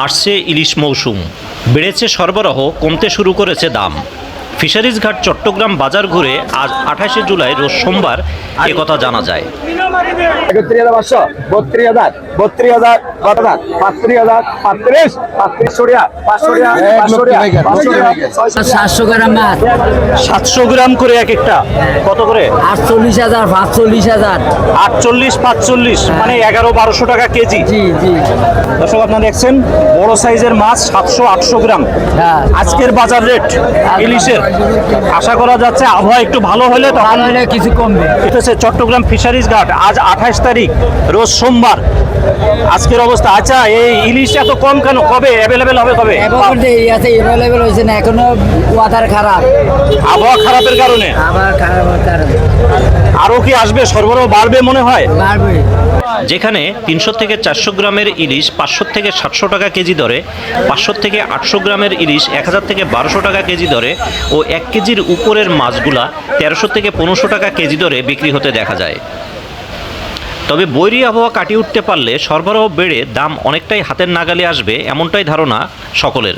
আসছে ইলিশ মৌসুম, বেড়েছে সরবরাহ, কমতে শুরু করেছে দাম। ফিশারিজ ঘাট চট্টগ্রাম বাজার ঘুরে আজ 28শে জুলাই রোজ সোমবার একথা জানা যায়। 31,500, 32,000, 32,000, 35,000, 35, 700 গ্রাম মাছ, 700 গ্রাম করে এক একটা, কত করে? 48,000, 45,000। 48, 45 মানে 1100-1200 টাকা কেজি। জি জি। দর্শক আপনারা দেখছেন বড় সাইজের মাছ 700-800 গ্রাম হ্যাঁ। আজকের বাজার রেট ইলিশের। আশা করা যাচ্ছে আবহাওয়া একটু ভালো হলে তখন ভালো হলে কিছু কমবে। এটা হচ্ছে চট্টগ্রাম ফিশারিজ ঘাট, আজ 28 তারিখ রোজ সোমবার আজকের অবস্থা। আচ্ছা, এই ইলিশ এত কম কেন? কবে অ্যাভেলেবেল হবে? কবে? এভেলেবেল হয়েছে না এখনো, ওয়াটার খারাপ, আবহাওয়া খারাপের কারণে আবার খারাপের কারণে আরো কি আসবে? সরবরাহ বাড়বে মনে হয়। বাড়বে। যেখানে 300 থেকে 400 গ্রামের ইলিশ 500 থেকে 700 টাকা কেজি দরে, 500 থেকে 800 গ্রামের ইলিশ 1000 থেকে 1200 টাকা কেজি দরে ও 1 কেজির উপরের মাছগুলা 1300 থেকে 1500 টাকা কেজি দরে বিক্রি হতে দেখা যায়। তবে বৈরী আবহাওয়া কাটিয়ে উঠতে পারলে সরবরাহ বেড়ে দাম অনেকটাই হাতের নাগালে আসবে, এমনটাই ধারণা সকলের।